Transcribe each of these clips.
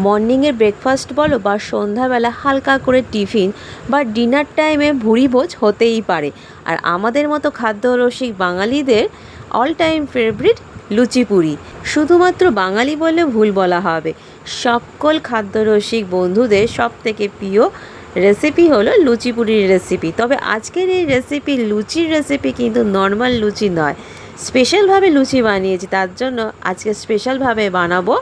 মর্নিংয়ের breakfast বলো বা সন্ধ্যাবেলা হালকা করে টিফিন বা ডিনার টাইমে ভুরিভোজ হতেই পারে। আর আমাদের মতো খাদ্যরসিক বাঙালিদের অল টাইম ফেভারিট লুচি পুরি। শুধুমাত্র বাঙালি বললে ভুল বলা হবে, সকল খাদ্যরসিক বন্ধুদের সব থেকে প্রিয় রেসিপি হলো লুচি পুরির রেসিপি। তবে আজকের এই রেসিপি লুচির রেসিপি কিন্তু নর্মাল লুচি নয়, স্পেশালভাবে লুচি বানিয়েছি। তার জন্য আজকে স্পেশালভাবে বানাবো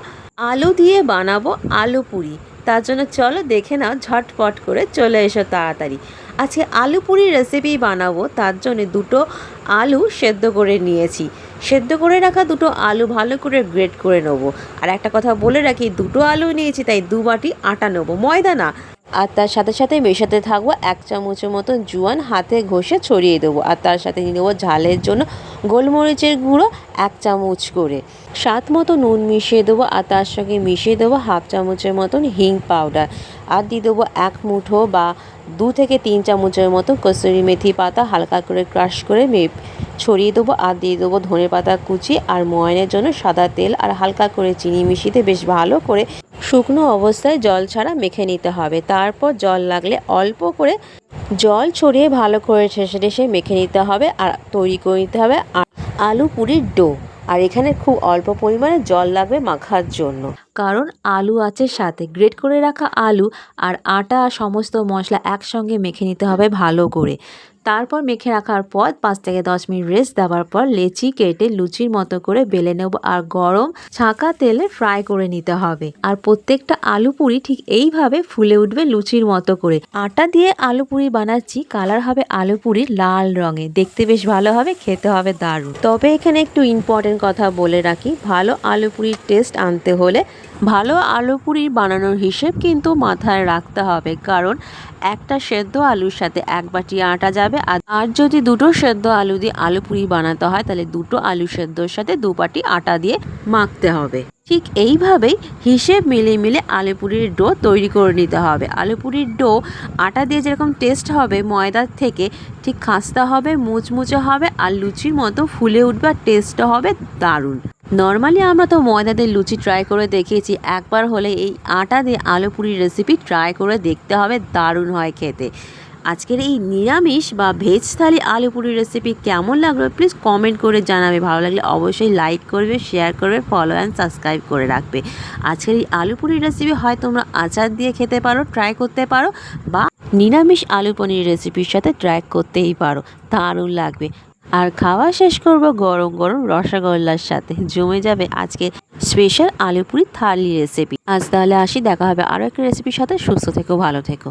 আলু দিয়ে বানাবো আলু পুরি। তার জন্য চলো দেখে নাও, ঝটপট করে চলে এসো তাড়াতাড়ি। আজকে আলু পুরির রেসিপি বানাবো, তার জন্য দুটো আলু সেদ্ধ করে নিয়েছি। সেদ্ধ করে রাখা দুটো আলু ভালো করে গ্রেট করে নেবো। আর একটা কথা বলে রাখি, দুটো আলু নিয়েছি তাই 2 বাটি আটা নেবো, ময়দা না। আর তার সাথে সাথে মেশাতে থাকবো 1 চামচের মতো জোয়ান, হাতে ঘষে ছড়িয়ে দেবো। আর তার সাথে নিয়ে নেবো ঝালের জন্য গোলমরিচের গুঁড়ো 1 চামচ করে, স্বাদ মতো নুন মিশিয়ে দেবো। আর তার সঙ্গে মিশিয়ে দেবো 1/2 চামচের মতন হিং পাউডার। আর দিয়ে দেবো 1 মুঠো বা 2 থেকে 3 চামচের মতো কসুরি মেথি পাতা হালকা করে ক্রাশ করে ছড়িয়ে দেবো। আর দিয়ে দেবো ধনে পাতা কুচি আর ময়ানের জন্য সাদা তেল আর হালকা করে চিনি মিশিয়ে বেশ ভালো করে শুকনো অবস্থায় জল ছাড়া মেখে নিতে হবে। তারপর জল লাগলে অল্প করে জল ছড়িয়ে ভালো করে ঠেসে ঠেসে মেখে নিতে হবে আর তৈরি করে নিতে হবে আলু পুরির ডো। আর এখানে খুব অল্প পরিমাণে জল লাগবে মাখার জন্য, কারণ আলু আছে সাথে। গ্রেট করে রাখা আলু আর আটা আর সমস্ত মশলা একসঙ্গে মেখে নিতে হবে ভালো করে। তারপর মেখে রাখার পর 5 থেকে 10 মিনিট রেস্ট দেওয়ার পর লেচি কেটে লুচির মতো করে বেলে নেব আর গরম ছাঁকা তেলে ফ্রাই করে নিতে হবে। আর প্রত্যেকটা আলু পুরি ঠিক এইভাবে ফুলে উঠবে লুচির মতো করে। আটা দিয়ে আলু পুরি বানাচ্ছি, কালার হবে আলু পুরি লাল রঙে, দেখতে বেশ ভালো হবে, খেতে হবে দারুণ। তবে এখানে একটু ইম্পর্টেন্ট কথা বলে রাখি, ভালো আলু পুরির টেস্ট আনতে হলে ভালো আলু পুরি বানানোর হিসেব কিন্তু মাথায় রাখতে হবে। কারণ একটা সেদ্ধ আলুর সাথে 1 বাটি আটা যাবে, আর যদি দুটো সেদ্ধ আলু দিয়ে আলু পুরি বানাতে হয় তাহলে দুটো আলু সেদ্ধর সাথে 2 বাটি আটা দিয়ে মাখতে হবে। ঠিক এইভাবেই হিসেব মিলে আলু পুরির ডো তৈরি করে নিতে হবে। আলু পুরির ডো আটা দিয়ে যেরকম টেস্ট হবে ময়দার থেকে, ঠিক খাস্তা হবে, মুচমুচে হবে আর লুচির মতো ফুলে উঠবে আর টেস্টটা হবে দারুণ। নর্মালি আমরা তো ময়দা দিয়ে লুচি ট্রাই করে দেখিয়েছি, একবার হলে এই আটা দিয়ে আলু পুরির রেসিপি ট্রাই করে দেখতে হবে, দারুণ হয় খেতে। আজকের এই নিরামিষ বা ভেজ থালি আলু পুরির রেসিপি কেমন লাগলো প্লিজ কমেন্ট করে জানাবে। ভালো লাগলে অবশ্যই লাইক করবে, শেয়ার করবে, ফলো অ্যান্ড সাবস্ক্রাইব করে রাখবে। আজকের এই আলু পুরির রেসিপি হয় তোমরা আচার দিয়ে খেতে পারো, ট্রাই করতে পারো, বা নিরামিষ আলু পনির রেসিপির সাথে ট্রাই করতেই পারো, দারুণ লাগবে। আর খাওয়া শেষ করব গরম গরম রসগোল্লার সাথে, জমে যাবে আজকে স্পেশাল আলু পুরি থালি রেসিপি। আজ তাহলে আসি, দেখা হবে আরও একটা রেসিপির সাথে। সুস্থ থেকো, ভালো থেকো।